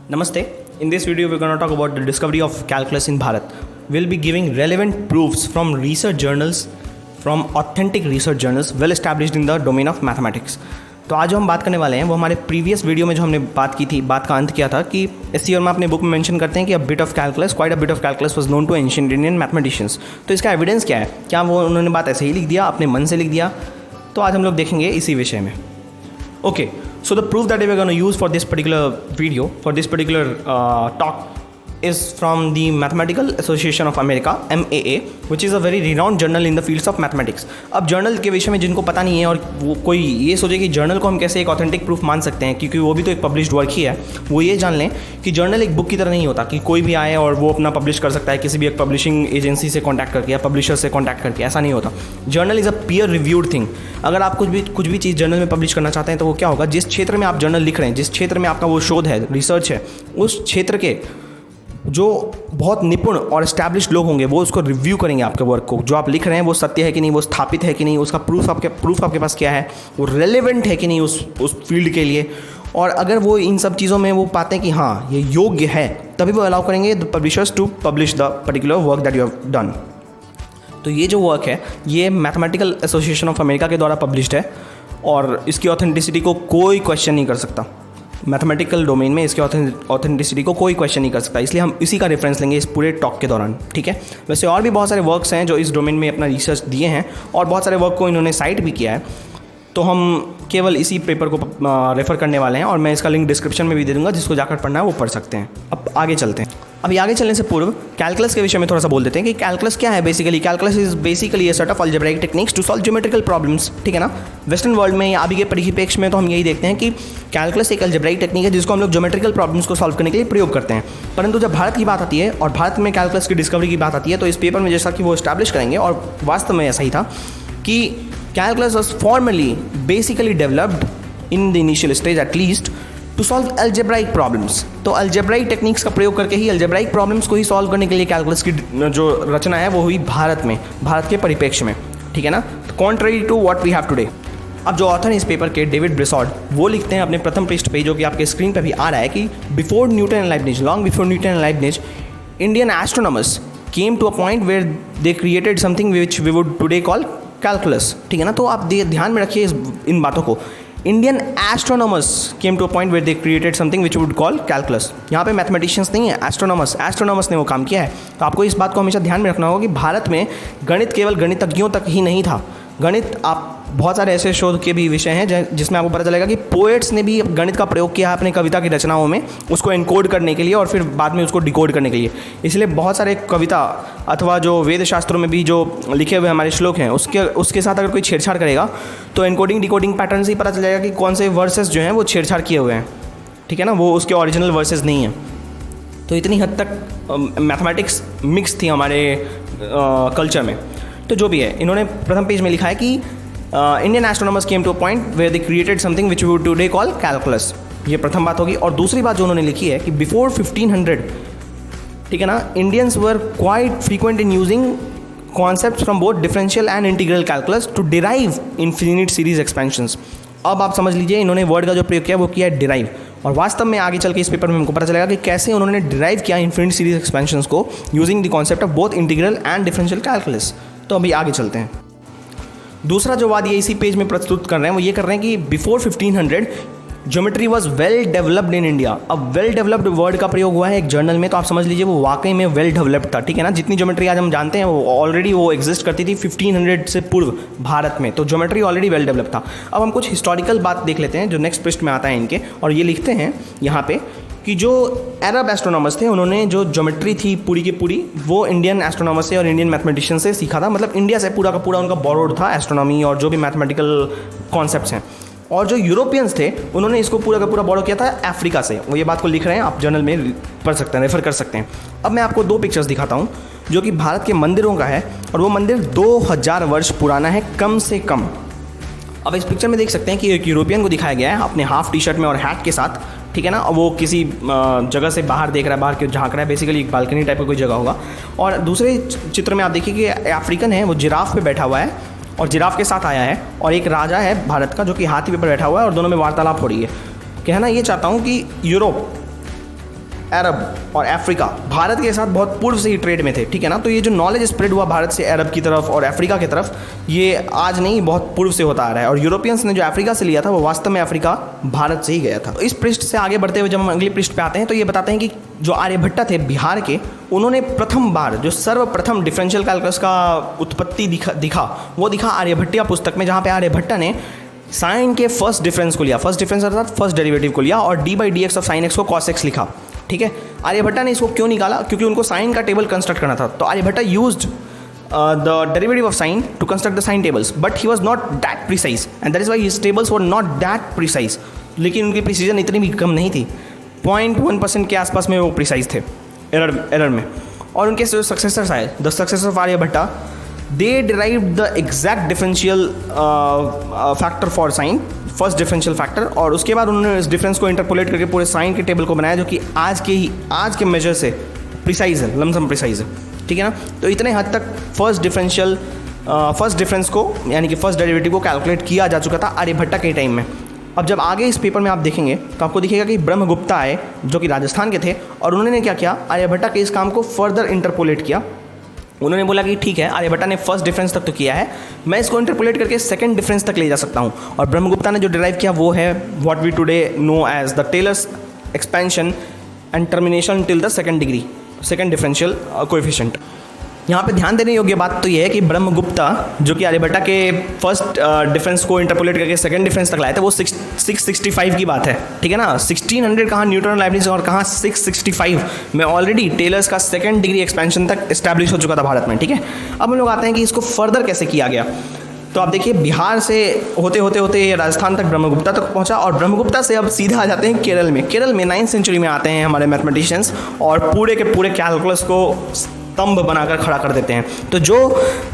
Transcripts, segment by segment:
Namaste. In this video, we're going to talk about the discovery of calculus in Bharat. We'll be giving relevant proofs from research journals, from authentic research journals well established in the domain of mathematics. तो आज जो हम बात करने वाले हैं वो हमारे प्रीवियस वीडियो में जो हमने बात की थी, बात का अंत किया था कि इस ईयर में अपने बुक में मेंशन करते हैं कि quite a bit of calculus was known to ancient Indian mathematicians. तो इसका एविडेंस क्या है? क्या वो उन्होंने बात ऐसे ही लिख दिया, अपने मन से लिख दिया? तो आज हम लोग देखेंगे इसी विषय में. Okay, so the proof that we're going to use for this particular video, for this particular talk, is from the Mathematical Association of America, MAA, which is a very renowned journal in the fields of mathematics. अब journal के विषय में जिनको पता नहीं है और वो कोई ये सोचे कि जर्नल को हम कैसे एक ऑथेंटिक प्रूफ मान सकते हैं, क्योंकि वो भी तो एक पब्लिश्ड वर्क ही है, वो ये जान लें कि जर्नल एक बुक की तरह नहीं होता कि कोई भी आए और वो अपना पब्लिश कर सकता है किसी भी एक पब्लिशिंग एजेंसी से कॉन्टैक्ट करके या पब्लिशर से कॉन्टैक्ट करके. ऐसा नहीं होता. Journal is a peer reviewed thing. अगर आप कुछ भी चीज़ जर्नल में पब्लिश करना चाहते हैं तो वो क्या होगा, जिस क्षेत्र में आप जर्नल लिख रहे हैं, जिस क्षेत्र में आपका वो शोध है, रिसर्च है, उस क्षेत्र के जो बहुत निपुण और एस्टैब्लिश्ड लोग होंगे वो उसको रिव्यू करेंगे आपके वर्क को. जो आप लिख रहे हैं वो सत्य है कि नहीं, वो स्थापित है कि नहीं, उसका प्रूफ आपके पास क्या है, वो रेलेवेंट है कि नहीं उस फील्ड के लिए. और अगर वो इन सब चीज़ों में वो पाते हैं कि हाँ ये योग्य है, तभी वो अलाउ करेंगे the publishers to publish the particular work that you have done. तो ये जो वर्क है ये मैथमेटिकल एसोसिएशन ऑफ अमेरिका के द्वारा पब्लिश्ड है और इसकी ऑथेंटिसिटी को कोई क्वेश्चन नहीं कर सकता. मैथमेटिकल डोमेन में इसके ऑथेंटिसिटी को कोई क्वेश्चन नहीं कर सकता. इसलिए हम इसी का रेफरेंस लेंगे इस पूरे टॉक के दौरान. ठीक है. वैसे और भी बहुत सारे वर्क्स हैं जो इस डोमेन में अपना रिसर्च दिए हैं और बहुत सारे वर्क को इन्होंने साइट भी किया है. तो हम केवल इसी पेपर को रेफ़र करने वाले हैं और मैं इसका लिंक डिस्क्रिप्शन में भी दे दूँगा, जिसको जाकर पढ़ना है वो पढ़ सकते हैं. अब आगे चलते हैं. अभी आगे चलने से पूर्व कैलकुलस के विषय में थोड़ा सा बोल देते हैं कि कैलकुलस क्या है. Basically calculus is basically a set of algebraic techniques to solve geometrical problems. ठीक है ना. वेस्टर्न वर्ल्ड में या अभी के परिप्रेक्ष्य में तो हम यही देखते हैं कि कैलकुलस एक अलजेब्राइक टेक्निक है जिसको हम लोग ज्योमेट्रिकल प्रॉब्लम्स को सॉल्व करने के लिए प्रयोग करते हैं. परंतु जब भारत की बात आती है और भारत में कैलकुलस की डिस्कवरी की बात आती है तो इस पेपर में जैसा कि वो इस्टेब्लिश करेंगे और वास्तव में ऐसा ही था कि calculus was formally basically developed in the initial stage at least to solve algebraic problems. तो algebraic techniques का प्रयोग करके ही algebraic problems को ही solve करने के लिए कैलकुलस की जो रचना है वो हुई भारत में, भारत के परिप्रेक्ष्य में. ठीक है ना. contrary to what we have today. अब जो ऑथर इस पेपर के डेविड ब्रिसॉड वो लिखते हैं अपने प्रथम पृष्ठ पे, जो कि आपके स्क्रीन पे भी आ रहा है, कि before Newton and Leibniz, long before Newton and Leibniz, Indian astronomers came to a point where they created something which we would today call calculus. ठीक है ना. तो आप ध्यान में रखिए इन बातों को. Indian astronomers came to a point where they created something which would call calculus. यहाँ पे मैथमेटिशियंस नहीं है, एस्ट्रोनॉमर्स ने वो काम किया है. तो आपको इस बात को हमेशा ध्यान में रखना होगा कि भारत में गणित केवल गणितज्ञों तक ही नहीं था. गणित आप बहुत सारे ऐसे शोध के भी विषय हैं जिसमें आपको पता चलेगा कि पोएट्स ने भी गणित का प्रयोग किया है अपने कविता की रचनाओं में, उसको एनकोड करने के लिए और फिर बाद में उसको डिकोड करने के लिए. इसलिए बहुत सारे कविता अथवा जो वेद शास्त्रों में भी जो लिखे हुए हमारे श्लोक हैं उसके साथ अगर कोई छेड़छाड़ करेगा तो एनकोडिंग डिकोडिंग पैटर्न से ही पता चल जाएगा कि कौन से वर्सेस जो हैं वो छेड़छाड़ किए हुए हैं. ठीक है ना. वो उसके ओरिजिनल वर्सेस नहीं हैं. तो इतनी हद तक मैथमेटिक्स मिक्स थी हमारे कल्चर में. तो जो भी है, इन्होंने प्रथम पेज में लिखा है कि Indian astronomers came to a point where they created something which we would today call calculus. ये प्रथम बात होगी. और दूसरी बात जो उन्होंने लिखी है कि बिफोर 1500, ठीक है ना, Indians were quite frequent in using concepts from both differential and integral calculus to derive infinite series expansions. अब आप समझ लीजिए इन्होंने वर्ड का जो प्रयोग किया वो किया है डिराइव. और वास्तव में आगे चल के इस पेपर में हमको पता चलेगा कि कैसे उन्होंने डिराइव किया इनफिनिट सीरीज एक्सपेंशंस को using the concept of both integral and differential calculus. तो अभी आगे चलते हैं. दूसरा जो वाद ये इसी पेज में प्रस्तुत कर रहे हैं वो ये कर रहे हैं कि before 1500 geometry was well developed in India. अब वेल डेवलप्ड वर्ड का प्रयोग हुआ है एक जर्नल में, तो आप समझ लीजिए वो वाकई में वेल डेवलप्ड था. ठीक है ना. जितनी ज्योमेट्री आज हम जानते हैं वो ऑलरेडी वो एग्जिस्ट करती थी 1500 से पूर्व भारत में. तो ज्योमेट्री ऑलरेडी वेल डेवलप था. अब हम कुछ हिस्टोरिकल बात देख लेते हैं जो नेक्स्ट पृष्ठ में आता है इनके. और ये लिखते हैं यहाँ पे कि जो अरब एस्ट्रोनॉमर्स थे उन्होंने जो ज्योमेट्री थी पूरी की पूरी वो इंडियन एस्ट्रोनॉमर्स से और इंडियन मैथमेटिशियन से सीखा था. मतलब इंडिया से पूरा का पूरा उनका बोरोड था एस्ट्रोनॉमी और जो भी मैथमेटिकल कॉन्सेप्ट्स हैं. और जो यूरोपियंस थे उन्होंने इसको पूरा का पूरा बोरो किया था अफ्रीका से. वो ये बात को लिख रहे हैं, आप जर्नल में पढ़ सकते हैं, रेफर कर सकते हैं. अब मैं आपको दो पिक्चर्स दिखाता हूँ जो कि भारत के मंदिरों का है और वो मंदिर 2000 वर्ष पुराना है कम से कम. अब इस पिक्चर में देख सकते हैं कि एक यूरोपियन को दिखाया गया है अपने हाफ टी शर्ट में और हैट के साथ. ठीक है ना. वो किसी जगह से बाहर देख रहा है, बाहर क्यों झाँक रहा है, बेसिकली एक बालकनी टाइप का कोई जगह होगा. और दूसरे चित्र में आप देखिए कि अफ्रीकन है, वो जिराफ पे बैठा हुआ है और जिराफ के साथ आया है. और एक राजा है भारत का जो कि हाथी पे बैठा हुआ है और दोनों में वार्तालाप हो रही है. कहना ये चाहता हूँ कि यूरोप अरब और अफ्रीका भारत के साथ बहुत पूर्व से ही ट्रेड में थे, ठीक है ना। तो ये जो नॉलेज स्प्रेड हुआ भारत से अरब की तरफ और अफ्रीका की तरफ, ये आज नहीं बहुत पूर्व से होता आ रहा है। और यूरोपियंस ने जो अफ्रीका से लिया था वो वास्तव में अफ्रीका भारत से ही गया था। तो इस पृष्ठ से आगे बढ़ते हुए जब हम अगले पृष्ठ पे आते हैं तो ये बताते हैं कि जो आर्यभट्टा थे बिहार के, उन्होंने प्रथम बार जो सर्वप्रथम डिफरेंशियल कैलकुलस का उत्पत्ति दिखा वो दिखा आर्यभट्टिया पुस्तक में, जहाँ पे आर्यभट्टा ने साइन के फर्स्ट डिफरेंस को लिया, फर्स्ट डिफरेंस अर्थात फर्स्ट डेरिवेटिव को लिया और d/dx ऑफ साइन एक्स को cos x लिखा, ठीक है। आर्यभट्टा ने इसको क्यों निकाला? क्योंकि उनको साइन का टेबल कंस्ट्रक्ट करना था। तो Aryabhata used the derivative of sine to construct the sine tables, but he was not that precise and that is why his tables were not that precise. लेकिन उनकी प्रिसीजन इतनी भी कम नहीं थी, 0.1% के आसपास में वो प्रिसाइज थे एरर में। और उनके जो सक्सेसर्स आए, the successor of Aryabhata, they derived the exact differential factor for sine, first differential factor, और उसके बाद उन्होंने इस डिफरेंस को इंटरपोलेट करके पूरे साइन के टेबल को बनाया, जो कि आज के मेजर से प्रिसाइज है, लमसम प्रिसाइज है, ठीक है ना। तो इतने हद तक फर्स्ट डिफरेंस को यानी कि फर्स्ट डेरिवेटिव को कैलकुलेट किया जा चुका था आर्यभट्टा के टाइम में। अब जब आगे इस पेपर में आप देखेंगे तो आपको दिखेगा कि ब्रह्मगुप्ता आए जो कि राजस्थान के थे, और उन्होंने क्या किया, आर्यभट्टा के इस काम को फर्दर इंटरपोलेट किया। उन्होंने बोला कि ठीक है, आर्यभट्टा ने फर्स्ट डिफरेंस तक तो किया है, मैं इसको इंटरपोलेट करके सेकंड डिफरेंस तक ले जा सकता हूँ। और ब्रह्मगुप्ता ने जो डिराइव किया वो है what we today know as the Taylor's expansion and termination till the second degree, second differential coefficient. यहाँ पे ध्यान देने योग्य बात तो ये है कि ब्रह्मगुप्ता जो कि आर्यभट्टा के फर्स्ट डिफरेंस को इंटरपोलेट करके सेकंड डिफरेंस तक लाए थे, वो 665 की बात है, ठीक है ना। 1600 कहाँ न्यूटन लाइब्निज और कहाँ 665 में ऑलरेडी टेलर्स का सेकंड डिग्री एक्सपेंशन तक इस्टेब्लिश हो चुका था भारत में, ठीक है। अब हम लोग आते हैं कि इसको फर्दर कैसे किया गया। तो आप देखिए, बिहार से होते होते ये राजस्थान तक ब्रह्मगुप्ता तक पहुंचा, और ब्रह्मगुप्ता से अब सीधा आ जाते हैं केरल में। केरल में 9th सेंचुरी में आते हैं हमारे मैथमेटिशियंस और पूरे के पूरे कैलकुलस को स्तंभ बनाकर खड़ा कर देते हैं। तो जो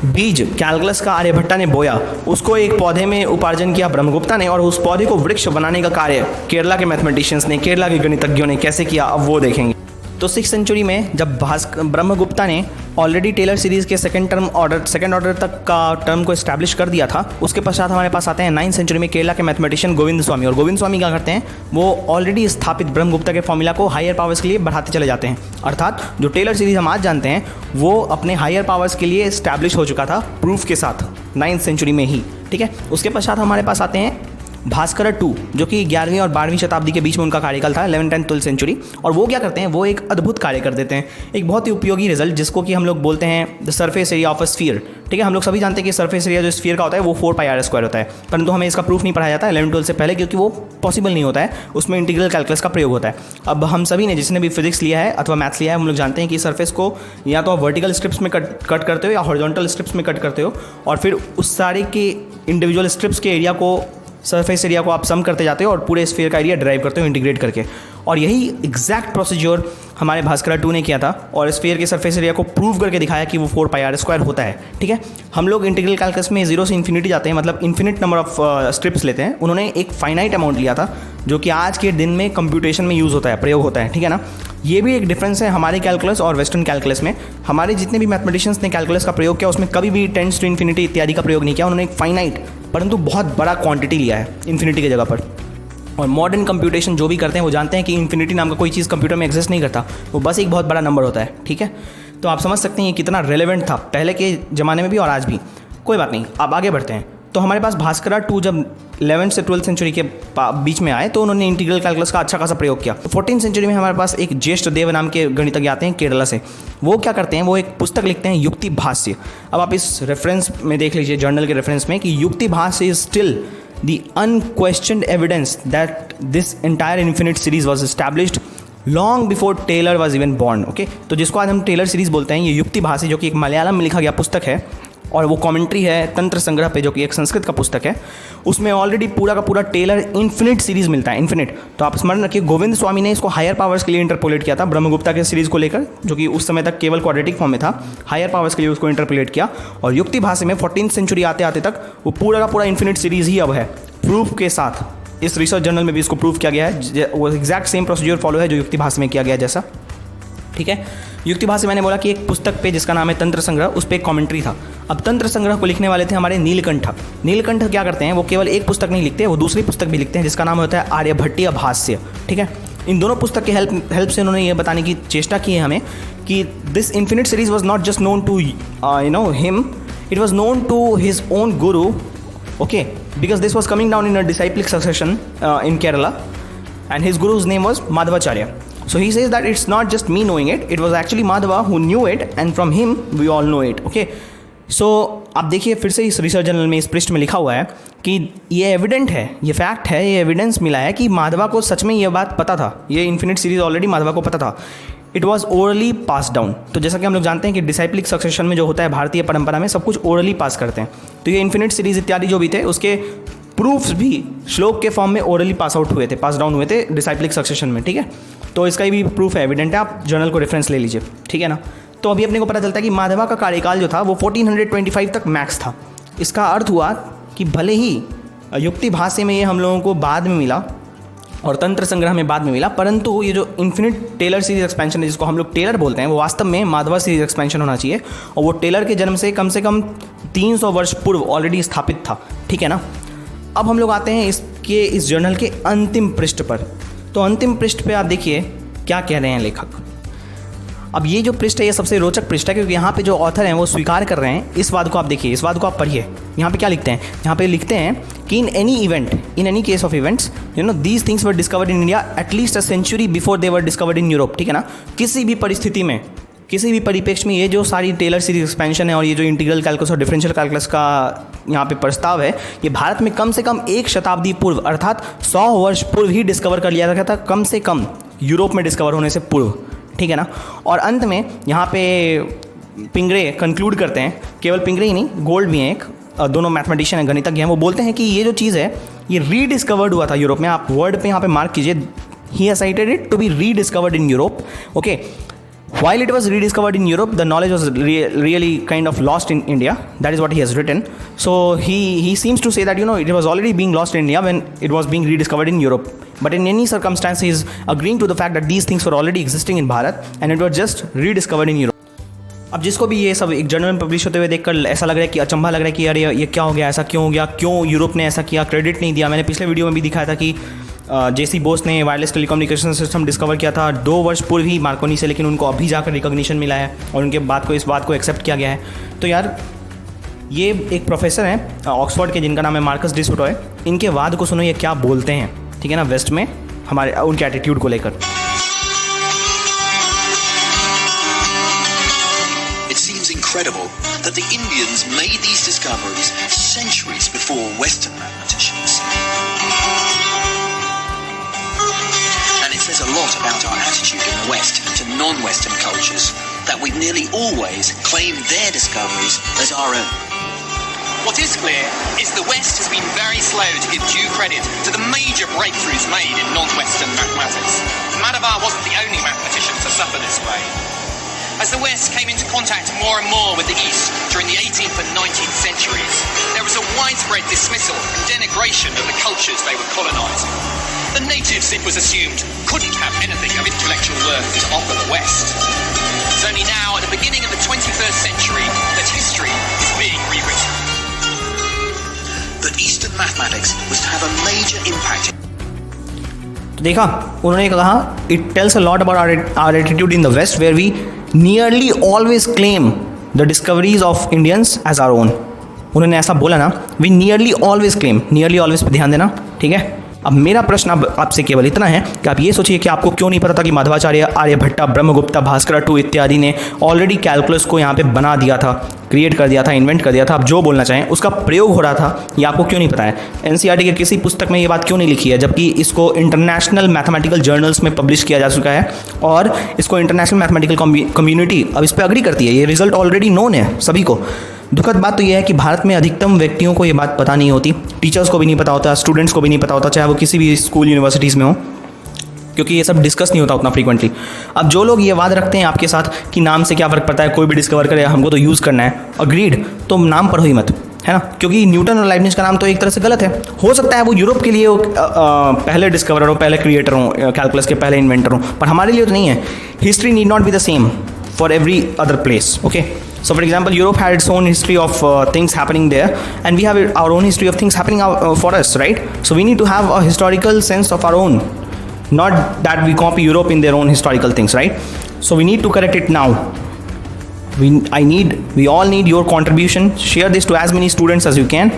बीज कैलकुलस का आर्यभट्टा ने बोया, उसको एक पौधे में उपार्जन किया ब्रह्मगुप्ता ने, और उस पौधे को वृक्ष बनाने का कार्य केरला के मैथमेटिशियंस ने, केरला के गणितज्ञों ने कैसे किया, अब वो देखेंगे। तो 6th सेंचुरी में जब ब्रह्मगुप्ता ने ऑलरेडी टेलर सीरीज़ के सेकंड ऑर्डर तक का टर्म को इस्टेब्लिश कर दिया था, उसके पश्चात हमारे पास आते हैं 9th सेंचुरी में केरला के मैथमेटिशियन गोविंद स्वामी। और गोविंद स्वामी क्या करते हैं, वो ऑलरेडी स्थापित ब्रह्मगुप्ता के फॉर्मूला को हायर पावर्स के लिए बढ़ाते चले जाते हैं। अर्थात जो टेलर सीरीज़ हम आज जानते हैं वो अपने हायर पावर्स के लिए इस्टेब्लिश हो चुका था प्रूफ के साथ 9th सेंचुरी में ही, ठीक है। उसके पश्चात हमारे पास आते हैं भास्कर टू, जो कि 11वीं और 12वीं शताब्दी के बीच में उनका कार्यकाल था, 11th and 12th सेंचुरी। और वो क्या करते हैं, वो एक अद्भुत कार्य कर देते हैं, एक बहुत ही उपयोगी रिजल्ट, जिसको कि हम लोग बोलते हैं the surface area of a sphere, ठीक है। हम लोग सभी जानते हैं कि सरफेस एरिया जो स्फीयर का होता है वो 4πr² होता है, परंतु हमें इसका प्रूफ नहीं पढ़ाया जाता 11th-12th से पहले, क्योंकि वो पॉसिबल नहीं होता है, उसमें इंटीग्रल कैलकुलस का प्रयोग होता है। अब हम सभी ने, जिसने भी फिजिक्स लिया है अथवा मैथ्स लिया है, हम लोग जानते हैं कि सरफेस को या तो वर्टिकल स्ट्रिप्स में कट करते हो या हॉरिजॉन्टल स्ट्रिप्स में कट करते हो, और फिर उस सारे के इंडिविजुअल स्ट्रिप्स के एरिया को, सरफेस एरिया को आप सम करते जाते हो और पूरे स्फीयर का एरिया ड्राइव करते हो इंटीग्रेट करके। और यही एग्जैक्ट प्रोसीजर हमारे भास्कर टू ने किया था, और स्फीयर के सरफेस एरिया को प्रूव करके दिखाया कि वो 4πr² होता है, ठीक है। हम लोग इंटीग्रल कैलकुलस में 0 से इन्फिनिटी जाते हैं, मतलब इन्फिनिट नंबर ऑफ स्ट्रिप्स लेते हैं। उन्होंने एक फाइनाइट अमाउंट लिया था जो कि आज के दिन में कंप्यूटेशन में यूज़ होता है, प्रयोग होता है, ठीक है ना। ये भी एक डिफरेंस है हमारे कैलकुलस और वेस्टर्न कैलकुलस में। हमारे जितने भी मैथमेटिशियंस ने कैलकुलस का प्रयोग किया उसमें कभी भी टेंड्स टू इन्फिनिटी इत्यादि का प्रयोग नहीं किया। उन्होंने एक फाइनाइट परंतु बहुत बड़ा क्वांटिटी लिया है इन्फिनिटी की जगह पर। और मॉडर्न कंप्यूटेशन जो भी करते हैं वो जानते हैं कि इन्फिनिटी नाम का कोई चीज़ कंप्यूटर में एग्जिस्ट नहीं करता, वो बस एक बहुत बड़ा नंबर होता है, ठीक है। तो आप समझ सकते हैं ये कितना रेलेवेंट था पहले के ज़माने में भी और आज भी। कोई बात नहीं, अब आगे बढ़ते हैं। तो हमारे पास भास्कर टू जब 11th से 12th सेंचुरी के बीच में आए तो उन्होंने इंटीग्रल कैलकुलस का अच्छा खासा प्रयोग किया। तो 14th सेंचुरी में हमारे पास एक ज्येष्ठ देव नाम के गणितज्ञ आते हैं केरला से। वो क्या करते हैं, वो एक पुस्तक लिखते हैं युक्ति भाष्य। अब आप इस रेफरेंस में देख लीजिए, जर्नल के रेफरेंस में, कि Yuktibhasha is still the unquestioned evidence that this entire infinite series was established long before Taylor was even born, okay. तो जिसको आज हम टेलर सीरीज बोलते हैं, ये युक्ति भाष्य जो कि एक मलयालम में लिखा गया पुस्तक है, और वो कमेंट्री है तंत्र संग्रह पे जो कि एक संस्कृत का पुस्तक है। उसमें ऑलरेडी पूरा का पूरा टेलर इन्फिनिट सीरीज मिलता है, इन्फिनिट। तो आप स्मरण रखिए, गोविंद स्वामी ने इसको हायर पावर्स के लिए इंटरपोलेट किया था ब्रह्मगुप्ता के सीरीज को लेकर, जो कि उस समय तक केवल क्वाड्रेटिक फॉर्म में था। हायर पावर्स के लिए उसको इंटरपोलेट किया, और युक्ति भाष्य में 14th सेंचुरी आते आते तक वो पूरा का पूरा इन्फिनिट सीरीज ही अब है, प्रूफ के साथ। इस रिसर्च जर्नल में भी इसको प्रूफ किया गया है, वो एग्जैक्ट सेम प्रोसीजर फॉलो है जो युक्ति भाष्य में किया गया जैसा, ठीक है। युक्ति भाष्य मैंने बोला कि एक पुस्तक पे जिसका नाम है तंत्र संग्रह, उस पर एक कमेंट्री था। अब तंत्र संग्रह को लिखने वाले थे हमारे नीलकंठ। नीलकंठ क्या करते हैं, वो केवल एक पुस्तक नहीं लिखते, वो दूसरी पुस्तक भी लिखते हैं जिसका नाम होता है आर्यभट्टीय भाष्य, ठीक है। इन दोनों पुस्तक के हेल्प से उन्होंने ये बताने की चेष्टा की है हमें कि this infinite series was not just known to him, it was known to his own guru, okay, because this was coming down in a disciplic succession in Kerala and his guru's name was Madhavacharya. So he says that it's not just me knowing it, it was actually Madhava who knew it and from him we all know it. Okay, so आप देखिए फिर से इस research journal में इस पृष्ठ में लिखा हुआ है कि ये एविडेंट है, ये फैक्ट है, ये एविडेंस मिला है कि माधवा को सच में ये बात पता था, ये इन्फिनिट सीरीज ऑलरेडी माधवा को पता था. It was orally pass down. तो जैसा कि हम लोग जानते हैं कि डिसाइप्लिक सक्सेशन में जो होता है भारतीय परंपरा में सब कुछ ओरली पास करते हैं. तो ये इन्फिनिट सीरीज इत्यादि जो भी थे उसके प्रूफ्स भी श्लोक के फॉर्म में ओरली पास आउट हुए थे, पास डाउन हुए थे डिसाइप्लिक सक्सेशन में. ठीक है, तो इसका भी प्रूफ है, एविडेंट है, आप जर्नल को रेफरेंस ले लीजिए. ठीक है ना. तो अभी अपने को पता चलता है कि माधवा का कार्यकाल जो था वो 1425 तक मैक्स था. इसका अर्थ हुआ कि भले ही युक्ति भाष्य में ये हम लोगों को बाद में मिला और तंत्र संग्रह में बाद में मिला, परंतु ये जो इन्फिनिट टेलर सीरीज एक्सपेंशन है जिसको हम लोग टेलर बोलते हैं वो वास्तव में माधवा सीरीज एक्सपेंशन होना चाहिए और वो टेलर के जन्म से कम 300 वर्ष पूर्व ऑलरेडी स्थापित था. ठीक है ना. अब हम लोग आते हैं इस जर्नल के अंतिम पृष्ठ पर. तो अंतिम पृष्ठ पे आप देखिए क्या कह रहे हैं लेखक. अब ये जो पृष्ठ है ये सबसे रोचक पृष्ठ है क्योंकि यहाँ पे जो ऑथर हैं वो स्वीकार कर रहे हैं इस बात को. आप देखिए, इस बात को आप पढ़िए. यहाँ पे क्या लिखते हैं, यहाँ पे लिखते हैं कि in any case of events these things were discovered in India at least a century before they were discovered in Europe. ठीक है ना. किसी भी परिस्थिति में, किसी भी परिप्रेक्ष्य में ये जो सारी टेलर सीरीज एक्सपेंशन है और ये जो इंटीग्रल कैलकुलस और डिफरेंशियल कैलकुलस का यहाँ पे प्रस्ताव है ये भारत में कम से कम 1 शताब्दी पूर्व अर्थात 100 वर्ष पूर्व ही डिस्कवर कर लिया गया था, कम से कम यूरोप में डिस्कवर होने से पूर्व. ठीक है ना. और अंत में यहाँ पे पिंगरे कंक्लूड करते हैं, केवल पिंगरे ही नहीं, गोल्ड भी हैं एक, दोनों मैथमेटिशियन हैं, गणितज्ञ हैं. वो बोलते हैं कि ये जो चीज़ है ये रीडिस्कवर्ड हुआ था यूरोप में. आप वर्ड पे यहाँ पे मार्क कीजिए, he has cited it to be rediscovered in Europe. Okay, while it was rediscovered in Europe, the knowledge was really kind of lost in India. That is what he has written. So he seems to say that it was already being lost in India when it was being rediscovered in Europe. But in any circumstance, he is agreeing to the fact that these things were already existing in Bharat and it was just rediscovered in Europe. अब जिसको भी ये सब एक journal में publish होते हुए देखकर ऐसा लग रहा है कि अचंभा लग रहा है कि अरे ये क्या हो गया, ऐसा क्यों हो गया, क्यों यूरोप ने ऐसा किया, क्रेडिट नहीं दिया. मैंने पिछले वीडियो में भी दिखाया था कि जेसी बोस ने वायरलेस टेलीकम्युनिकेशन सिस्टम डिस्कवर किया था 2 वर्ष पूर्व ही मार्कोनी से, लेकिन उनको अभी जाकर रिकॉग्निशन मिला है और उनके बाद को इस बात को एक्सेप्ट किया गया है. तो यार ये एक प्रोफेसर हैं ऑक्सफोर्ड के जिनका नाम है मार्कस डी सुटॉय. इनके वाद को सुनो, ये क्या बोलते हैं. ठीक है ना, वेस्ट में हमारे उनके एटीट्यूड को लेकर. It seems incredible that the Indians made these discoveries centuries before Western mathematicians. It says a lot about our attitude in the West to non-Western cultures that we've nearly always claimed their discoveries as our own. What is clear is the West has been very slow to give due credit to the major breakthroughs made in non-Western mathematics. Madhava wasn't the only mathematician to suffer this way. As the West came into contact more and more with the East during the 18th and 19th centuries, there was a widespread dismissal and denigration of the cultures they were colonising. The natives, it was assumed, couldn't have anything of intellectual worth to offer the West. It's only now, at the beginning of the 21st century, that history is being rewritten. That Eastern mathematics was to have a major impact. तो देखा उन्होंने कहा, it tells a lot about our attitude in the West where we nearly always claim the discoveries of Indians as our own. उन्होंने ऐसा बोला ना, we nearly always claim, nearly always पे ध्यान देना. ठीक है. अब मेरा प्रश्न अब आपसे केवल इतना है कि आप ये सोचिए कि आपको क्यों नहीं पता था कि माधवाचार्य, आर्यभट्टा, ब्रह्मगुप्ता, भास्कर टू इत्यादि ने ऑलरेडी कैलकुलस को यहाँ पे बना दिया था, क्रिएट कर दिया था, इन्वेंट कर दिया था. आप जो बोलना चाहें उसका प्रयोग हो रहा था, ये आपको क्यों नहीं पता है. एनसीईआरटी के किसी पुस्तक में ये बात क्यों नहीं लिखी है, जबकि इसको इंटरनेशनल मैथमेटिकल जर्नल्स में पब्लिश किया जा चुका है और इसको इंटरनेशनल मैथमेटिकल कम्युनिटी अब इस पर अग्री करती है. ये रिजल्ट ऑलरेडी नोन है सभी को. दुखद बात तो यह है कि भारत में अधिकतम व्यक्तियों को ये बात पता नहीं होती, टीचर्स को भी नहीं पता होता, स्टूडेंट्स को भी नहीं पता होता, चाहे वो किसी भी स्कूल यूनिवर्सिटीज़ में हो, क्योंकि ये सब डिस्कस नहीं होता उतना फ्रीक्वेंटली. अब जो लोग ये वाद रखते हैं आपके साथ कि नाम से क्या फ़र्क पड़ता है, कोई भी डिस्कवर करे, हमको तो यूज़ करना है, अग्रीड, तो नाम पढ़ो ही मत, है ना. क्योंकि न्यूटन और लाइबनिज का नाम तो एक तरह से गलत है. हो सकता है वो यूरोप के लिए पहले डिस्कवरर हो, पहले क्रिएटर हो, कैलकुलस के पहले इन्वेंटर हो, पर हमारे लिए तो नहीं है. History need not be the same for every other place. Okay, so for example, Europe had its own history of things happening there, and we have our own history of things happening for us, right? So we need to have a historical sense of our own. not that we copy Europe in their own historical things, right? So we need to correct it now. We all need your contribution. Share this to as many students as you can,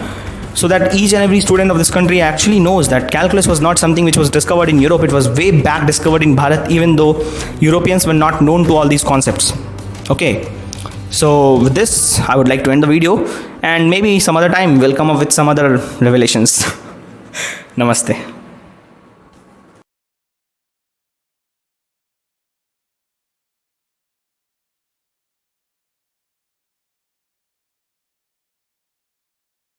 so that each and every student of this country actually knows that calculus was not something which was discovered in Europe. It was way back discovered in Bharat, even though Europeans were not known to all these concepts. Okay, so with this I would like to end the video, and maybe some other time we'll come up with some other revelations. Namaste.